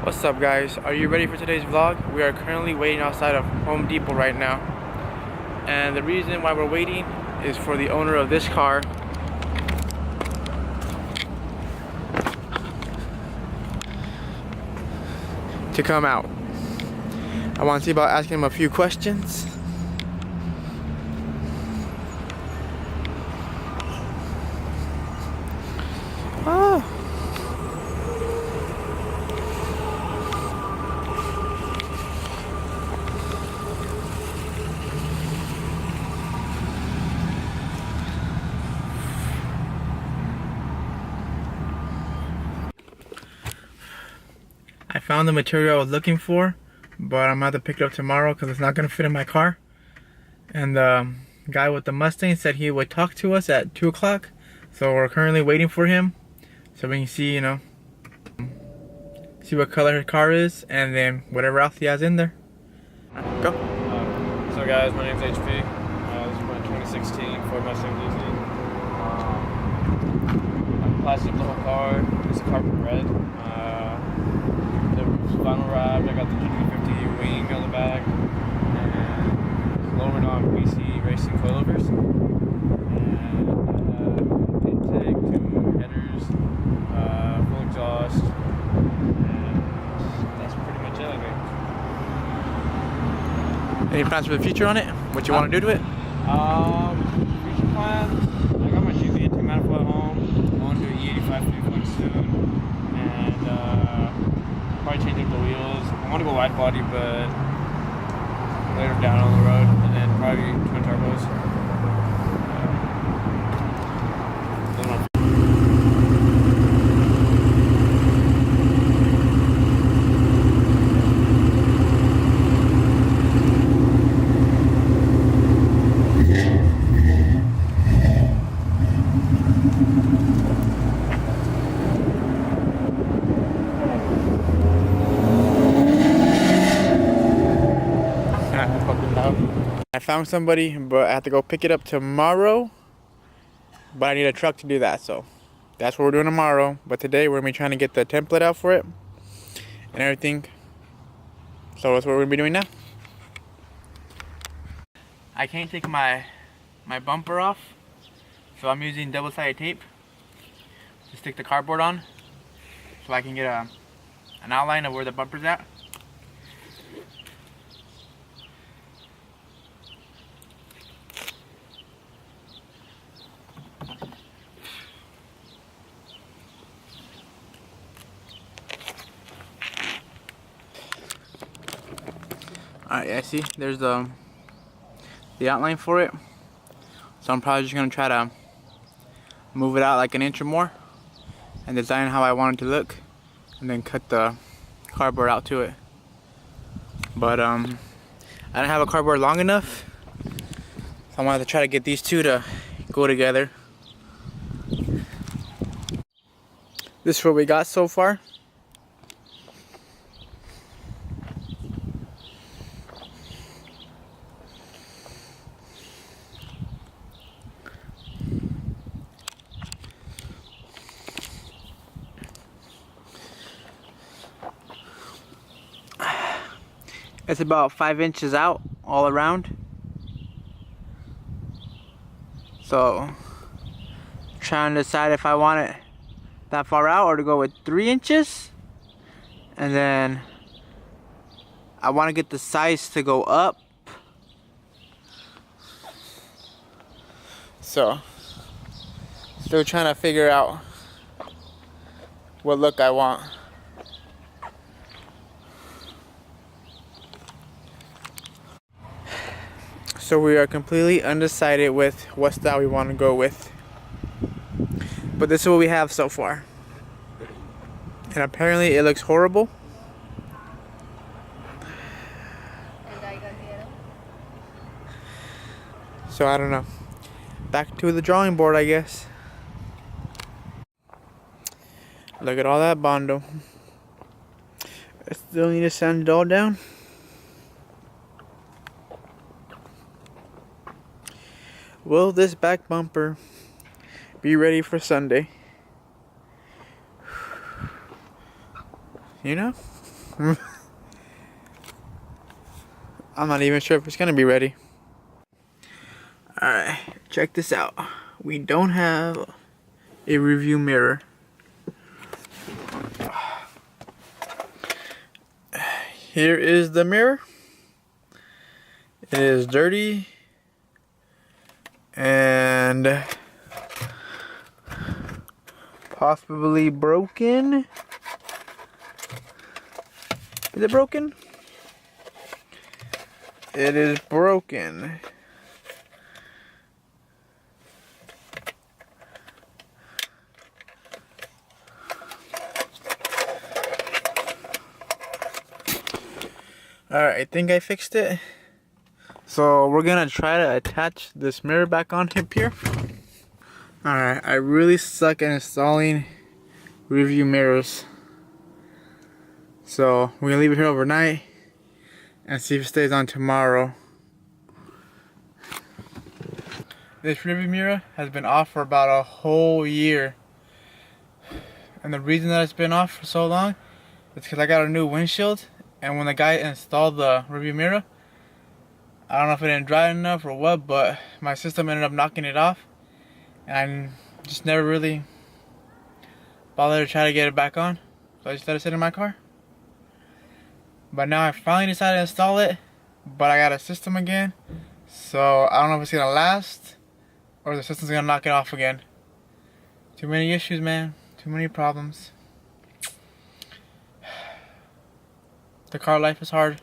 What's up, guys? Are you ready for today's vlog? We are currently waiting outside of Home Depot right now, and the reason why we're waiting is for the owner of this car to come out. I want to see about asking him a few questions. Oh. I found the material I was looking for, but I'm gonna have to pick it up tomorrow because it's not gonna fit in my car. And the guy with the Mustang said he would talk to us at 2 o'clock, so we're currently waiting for him so we can see, see what color his car is, and then whatever else he has in there. Go. So guys, my name's HP. This is my 2016 Ford Mustang GT. I plastered the whole car. It's a carbon red. The roof's vinyl wrapped. I got the GT50 wing on the back, and lowered on BC racing coilovers. And intake, 2 headers, full exhaust, and that's pretty much it, I think. Any plans for the future on it? What you want to do to it? Future plans. I got my GV18 manifold at home. I want to do an E85 3.1 soon, and probably change up the wheels. I want to go wide body, but later down on the road, and then probably twin turbos. I found somebody, but I have to go pick it up tomorrow. But I need a truck to do that, so that's what we're doing tomorrow. But today we're gonna be trying to get the template out for it and everything. So that's what we're gonna be doing now. I can't take my bumper off, so I'm using double-sided tape to stick the cardboard on, so I can get an outline of where the bumper's at. Alright, I see. There's the outline for it. So I'm probably just gonna try to move it out like an inch or more and design how I want it to look, and then cut the cardboard out to it. But I don't have a cardboard long enough, so I'm gonna have to try to get these two to go together. This is what we got so far. It's about 5 inches out all around. So, trying to decide if I want it that far out or to go with 3 inches. And then I want to get the size to go up. So, still trying to figure out what look I want. So we are completely undecided with what style we want to go with. But this is what we have so far. And apparently it looks horrible. So I don't know. Back to the drawing board, I guess. Look at all that Bondo. I still need to sand it all down. Will this back bumper be ready for Sunday? You know? I'm not even sure if it's gonna be ready. Alright, check this out. We don't have a review mirror. Here is the mirror. It is dirty and possibly broken. Is it broken? It is broken. Alright, I think I fixed it. So we're gonna try to attach this mirror back on here. Alright, I really suck at installing review mirrors. So we're gonna leave it here overnight and see if it stays on tomorrow. This review mirror has been off for about a whole year. And the reason that it's been off for so long is because I got a new windshield. And when the guy installed the review mirror, I don't know if it didn't dry enough or what, but my system ended up knocking it off. And I just never really bothered to try to get it back on. So I just let it sit in my car. But now I finally decided to install it, but I got a system again. So I don't know if it's gonna last or the system's gonna knock it off again. Too many issues, man. Too many problems. The car life is hard.